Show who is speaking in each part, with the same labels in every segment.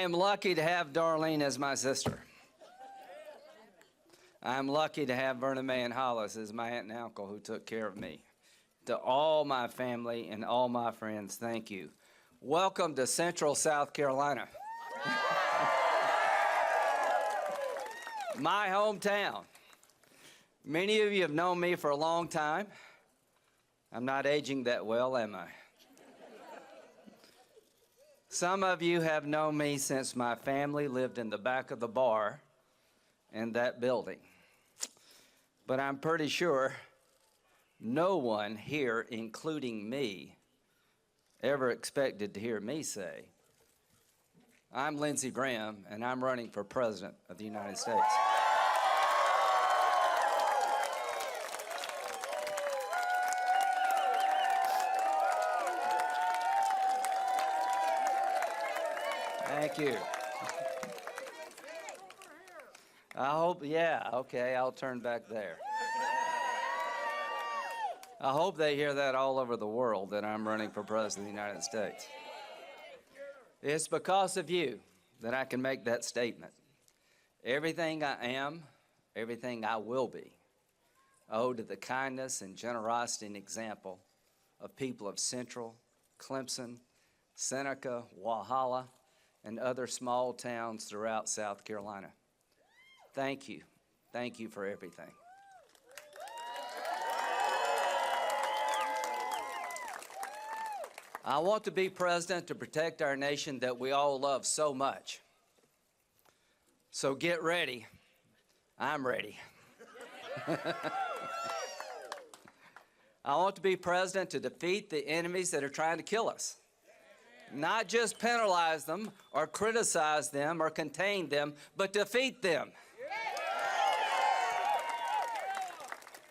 Speaker 1: I am lucky to have Darlene as my sister. I'm lucky to have Verna Mae and Hollis as my aunt and uncle who took care of me. To all my family and all my friends, thank you. Welcome to Central South Carolina. My hometown. Many of you have known me for a long time. I'm not aging that well, am I? Some of you have known me since my family lived in the back of the bar in that building. But I'm pretty sure no one here, including me, ever expected to hear me say, I'm Lindsey Graham, and I'm running for President of the United States. Thank you. I hope, yeah, okay, I'll turn back there. I hope they hear that all over the world, that I'm running for President of the United States. It's because of you that I can make that statement. Everything I am, everything I will be, owe to the kindness and generosity and example of people of Central, Clemson, Seneca, Walhalla, and other small towns throughout South Carolina. Thank you. Thank you for everything. I want to be president to protect our nation that we all love so much. So get ready. I'm ready. I want to be president to defeat the enemies that are trying to kill us. Not just penalize them or criticize them or contain them, but defeat them.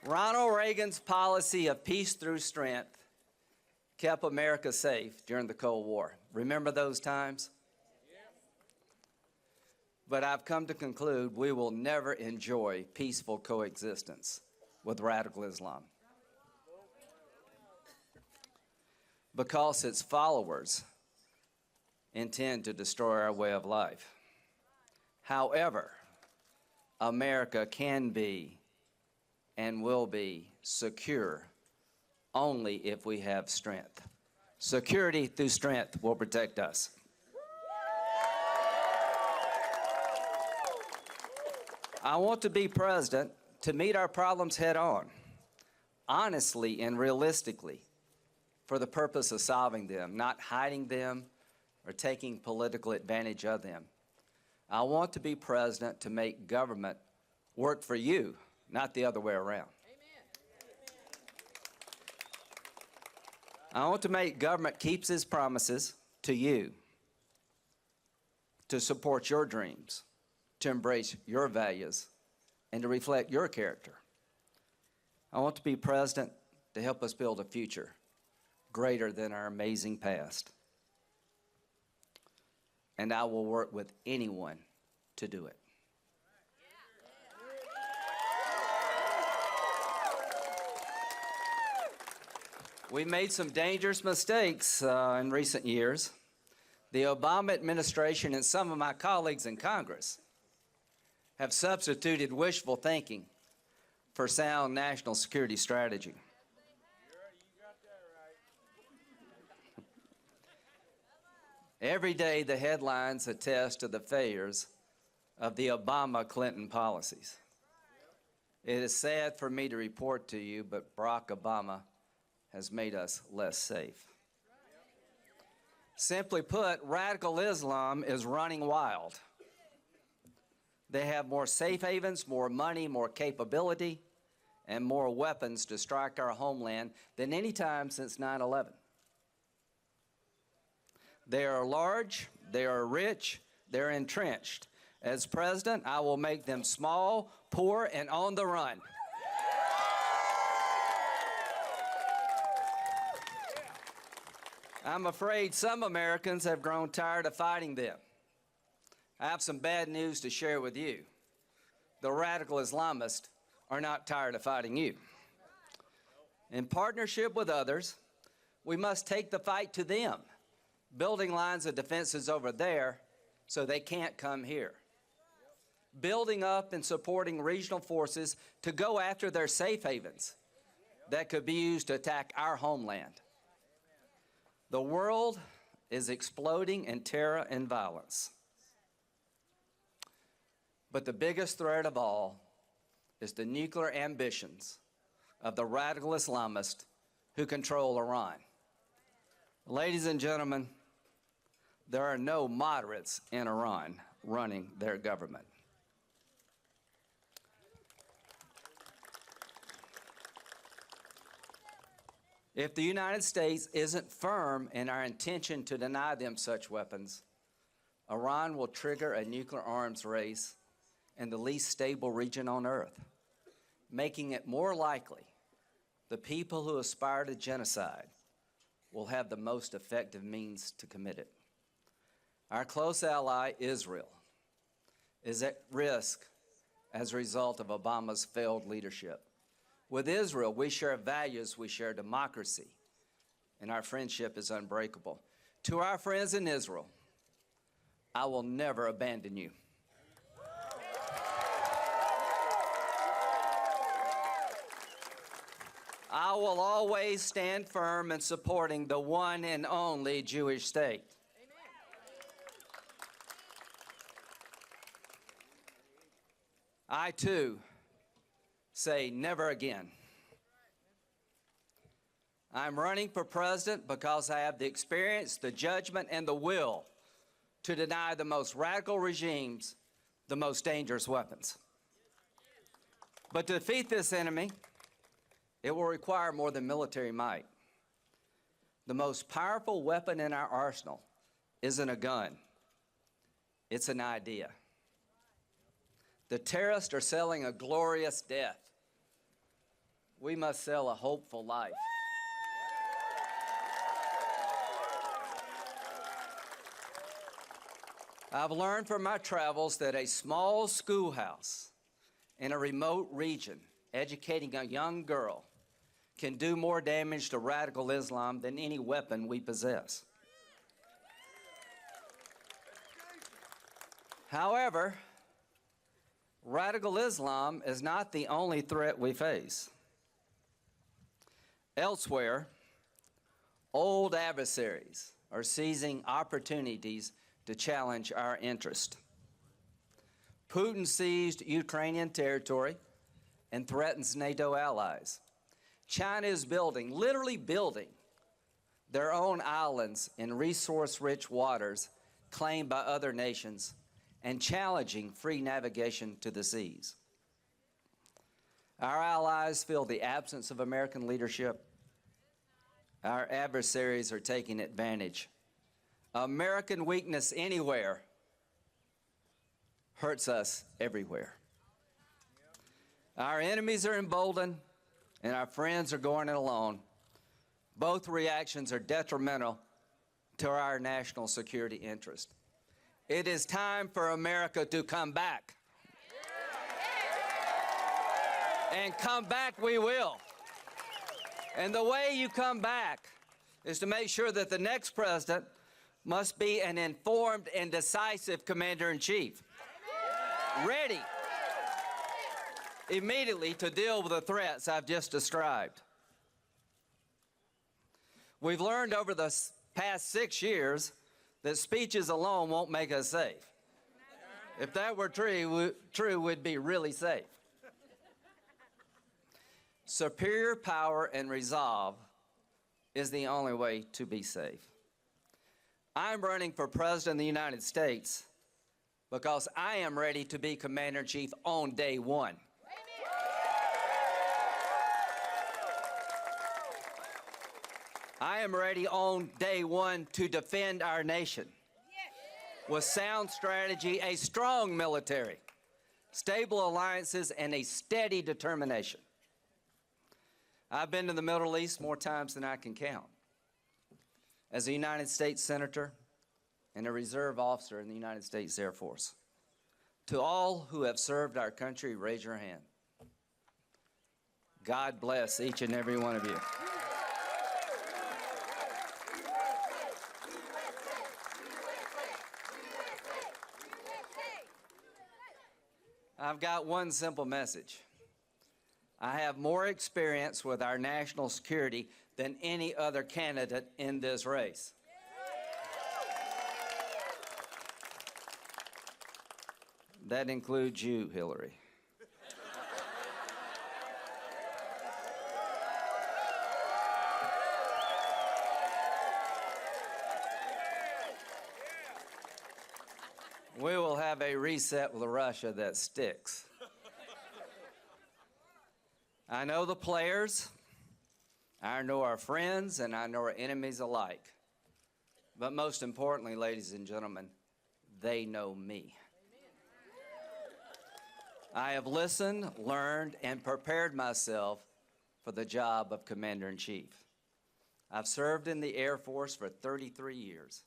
Speaker 1: Ronald Reagan's policy of peace through strength kept America safe during the Cold War. Remember those times? But I've come to conclude we will never enjoy peaceful coexistence with radical Islam, because its followers intend to destroy our way of life. However, America can be and will be secure only if we have strength. Security through strength will protect us. I want to be president to meet our problems head on, honestly and realistically, for the purpose of solving them, not hiding them or taking political advantage of them. I want to be president to make government work for you, not the other way around. I want to make government keeps its promises to you, to support your dreams, to embrace your values, and to reflect your character. I want to be president to help us build a future greater than our amazing past. And I will work with anyone to do it. We made some dangerous mistakes in recent years. The Obama administration and some of my colleagues in Congress have substituted wishful thinking for sound national security strategy. Every day, the headlines attest to the failures of the Obama-Clinton policies. It is sad for me to report to you, but Barack Obama has made us less safe. Simply put, radical Islam is running wild. They have more safe havens, more money, more capability, and more weapons to strike our homeland than any time since 9/11. They are large, they are rich, they're entrenched. As president, I will make them small, poor, and on the run. I'm afraid some Americans have grown tired of fighting them. I have some bad news to share with you. The radical Islamists are not tired of fighting you. In partnership with others, we must take the fight to them, building lines of defenses over there so they can't come here. Building up and supporting regional forces to go after their safe havens that could be used to attack our homeland. The world is exploding in terror and violence. But the biggest threat of all is the nuclear ambitions of the radical Islamists who control Iran. Ladies and gentlemen, there are no moderates in Iran running their government. If the United States isn't firm in our intention to deny them such weapons, Iran will trigger a nuclear arms race in the least stable region on earth, making it more likely the people who aspire to genocide will have the most effective means to commit it. Our close ally, Israel, is at risk as a result of Obama's failed leadership. With Israel, we share values, we share democracy, and our friendship is unbreakable. To our friends in Israel, I will never abandon you. I will always stand firm in supporting the one and only Jewish state. I, too, say never again. I'm running for president because I have the experience, the judgment, and the will to deny the most radical regimes the most dangerous weapons. But to defeat this enemy, it will require more than military might. The most powerful weapon in our arsenal isn't a gun, it's an idea. The terrorists are selling a glorious death. We must sell a hopeful life. I've learned from my travels that a small schoolhouse in a remote region educating a young girl can do more damage to radical Islam than any weapon we possess. However, radical Islam is not the only threat we face. Elsewhere, old adversaries are seizing opportunities to challenge our interest. Putin seized Ukrainian territory and threatens NATO allies. China is building, literally building, their own islands in resource-rich waters claimed by other nations and challenging free navigation to the seas. Our allies feel the absence of American leadership. Our adversaries are taking advantage. American weakness anywhere hurts us everywhere. Our enemies are emboldened, and our friends are going it alone. Both reactions are detrimental to our national security interest. It is time for America to come back. And come back we will. And the way you come back is to make sure that the next president must be an informed and decisive commander-in-chief, ready immediately to deal with the threats I've just described. We've learned over the past 6 years that speeches alone won't make us safe. If that were true, we'd be really safe. Superior power and resolve is the only way to be safe. I'm running for President of the United States because I am ready to be Commander-in-Chief on day one. I am ready on day one to defend our nation with sound strategy, a strong military, stable alliances, and a steady determination. I've been to the Middle East more times than I can count. As a United States Senator and a reserve officer in the United States Air Force. To all who have served our country, raise your hand. God bless each and every one of you. I've got one simple message. I have more experience with our national security than any other candidate in this race. That includes you, Hillary. We will have a reset with Russia that sticks. I know the players, I know our friends, and I know our enemies alike. But most importantly, ladies and gentlemen, they know me. I have listened, learned, and prepared myself for the job of Commander-in-Chief. I've served in the Air Force for 33 years.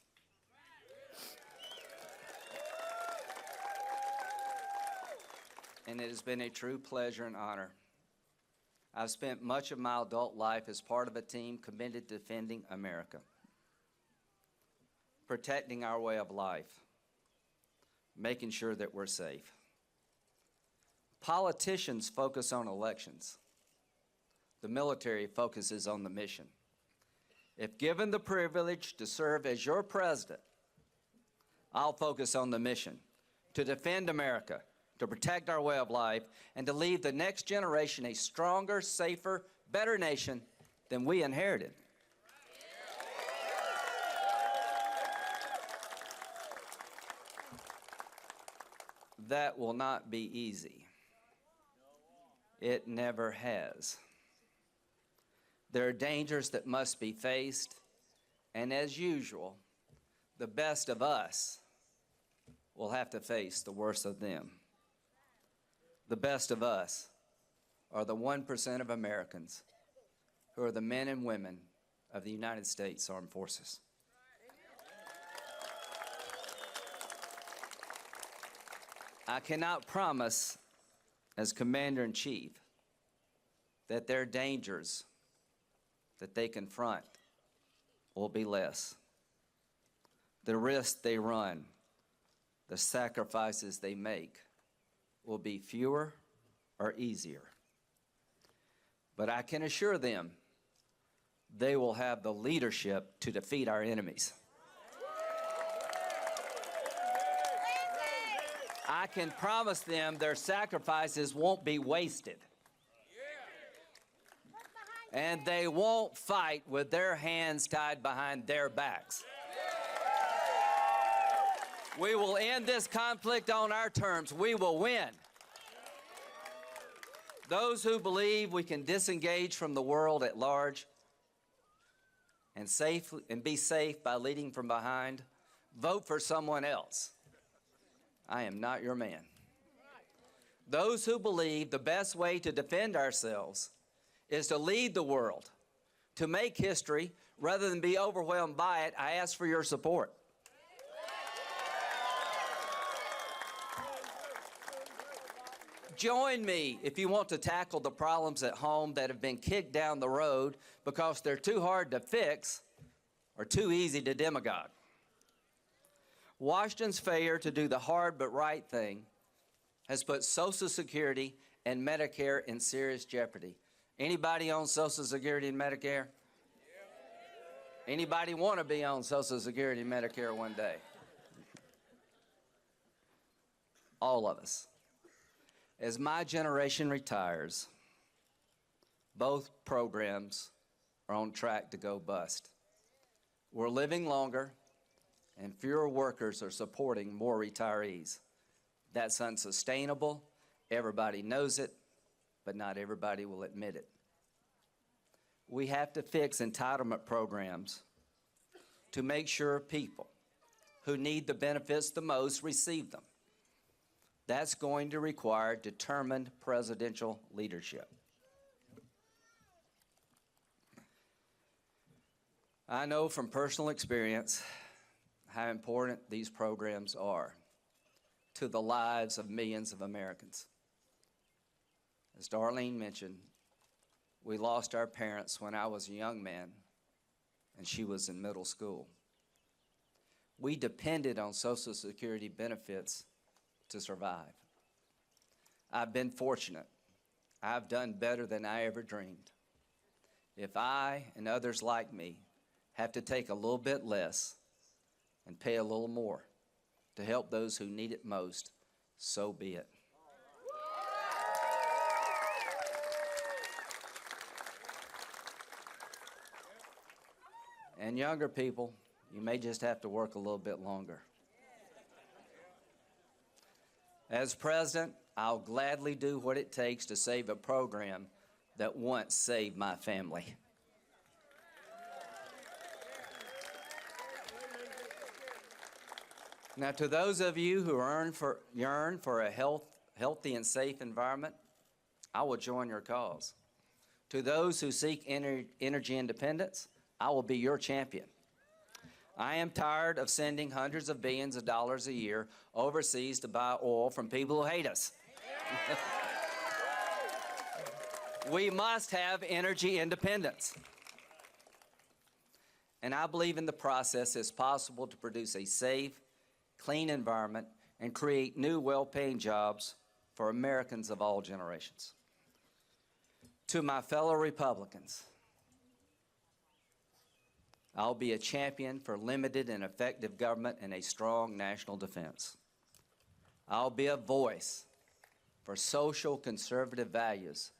Speaker 1: And it has been a true pleasure and honor. I've spent much of my adult life as part of a team committed to defending America, protecting our way of life, making sure that we're safe. Politicians focus on elections. The military focuses on the mission. If given the privilege to serve as your president, I'll focus on the mission, to defend America, to protect our way of life, and to leave the next generation a stronger, safer, better nation than we inherited. That will not be easy. It never has. There are dangers that must be faced, and as usual, the best of us will have to face the worst of them. The best of us are the 1% of Americans who are the men and women of the United States Armed Forces. I cannot promise, as Commander-in-Chief, that their dangers that they confront will be less. The risks they run, the sacrifices they make, will be fewer or easier. But I can assure them they will have the leadership to defeat our enemies. I can promise them their sacrifices won't be wasted. And they won't fight with their hands tied behind their backs. We will end this conflict on our terms. We will win. Those who believe we can disengage from the world at large and be safe by leading from behind, vote for someone else. I am not your man. Those who believe the best way to defend ourselves is to lead the world, to make history, rather than be overwhelmed by it, I ask for your support. Join me if you want to tackle the problems at home that have been kicked down the road because they're too hard to fix or too easy to demagogue. Washington's failure to do the hard but right thing has put Social Security and Medicare in serious jeopardy. Anybody on Social Security and Medicare? Anybody want to be on Social Security and Medicare one day? All of us. As my generation retires, both programs are on track to go bust. We're living longer, and fewer workers are supporting more retirees. That's unsustainable. Everybody knows it, but not everybody will admit it. We have to fix entitlement programs to make sure people who need the benefits the most receive them. That's going to require determined presidential leadership. I know from personal experience how important these programs are to the lives of millions of Americans. As Darlene mentioned, we lost our parents when I was a young man and she was in middle school. We depended on Social Security benefits to survive. I've been fortunate. I've done better than I ever dreamed. If I and others like me have to take a little bit less and pay a little more to help those who need it most, so be it. And younger people, you may just have to work a little bit longer. As president, I'll gladly do what it takes to save a program that once saved my family. Now, to those of you who yearn for a healthy and safe environment, I will join your cause. To those who seek energy independence, I will be your champion. I am tired of sending hundreds of billions of dollars a year overseas to buy oil from people who hate us. We must have energy independence. And I believe in the process it's possible to produce a safe, clean environment and create new well-paying jobs for Americans of all generations. To my fellow Republicans, I'll be a champion for limited and effective government and a strong national defense. I'll be a voice for social conservative values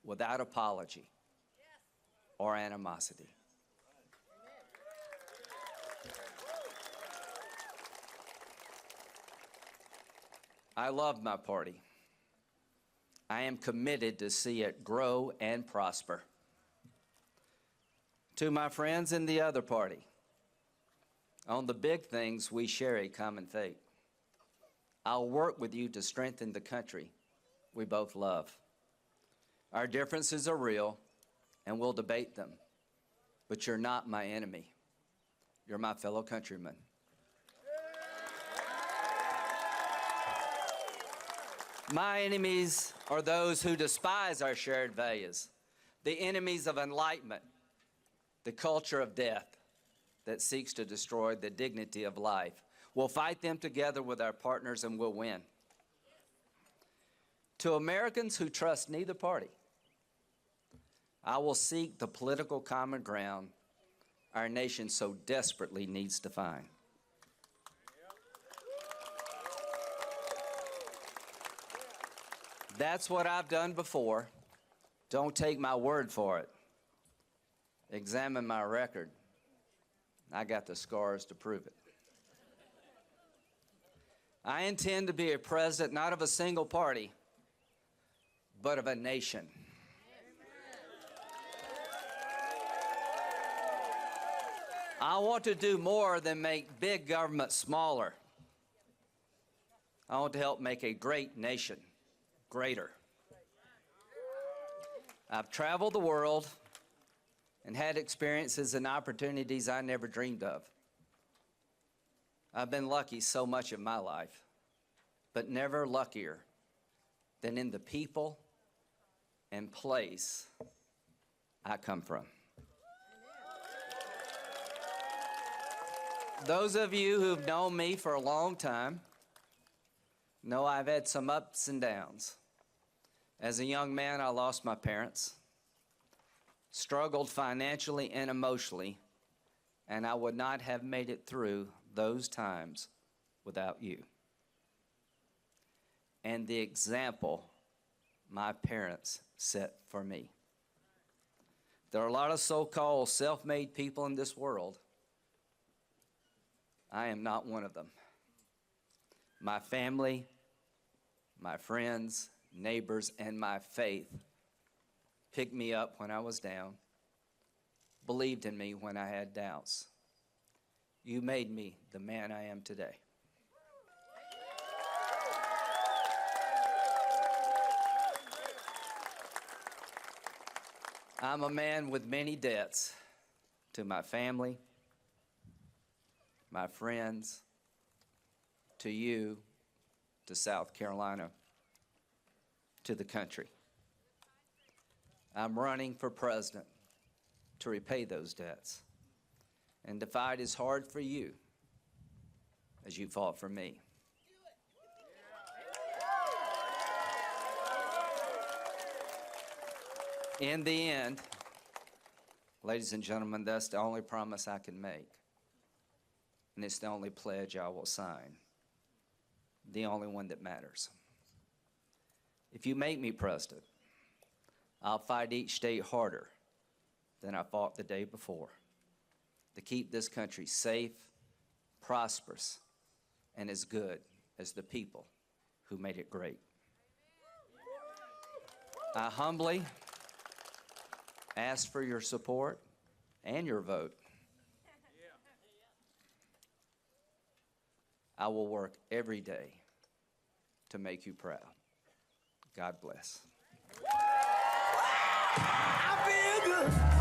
Speaker 1: without apology or animosity. I love my party. I am committed to see it grow and prosper. To my friends in the other party, on the big things we share a common fate. I'll work with you to strengthen the country we both love. Our differences are real, and we'll debate them, but you're not my enemy. You're my fellow countrymen. My enemies are those who despise our shared values, the enemies of enlightenment, the culture of death that seeks to destroy the dignity of life. We'll fight them together with our partners and we'll win. To Americans who trust neither party, I will seek the political common ground our nation so desperately needs to find. That's what I've done before. Don't take my word for it. Examine my record. I got the scars to prove it. I intend to be a president not of a single party, but of a nation. I want to do more than make big government smaller. I want to help make a great nation greater. I've traveled the world and had experiences and opportunities I never dreamed of. I've been lucky so much in my life, but never luckier than in the people and place I come from. Those of you who've known me for a long time know I've had some ups and downs. As a young man, I lost my parents, struggled financially and emotionally, and I would not have made it through those times without you. And the example my parents set for me. There are a lot of so-called self-made people in this world. I am not one of them. My family, my friends, neighbors, and my faith picked me up when I was down, believed in me when I had doubts. You made me the man I am today. I'm a man with many debts to my family, my friends, to you, to South Carolina, to the country. I'm running for president to repay those debts and to fight as hard for you as you fought for me. In the end, ladies and gentlemen, that's the only promise I can make. And it's the only pledge I will sign. The only one that matters. If you make me president, I'll fight each day harder than I fought the day before to keep this country safe, prosperous, and as good as the people who made it great. I humbly ask for your support and your vote. I will work every day to make you proud. God bless.
Speaker 2: I feel good.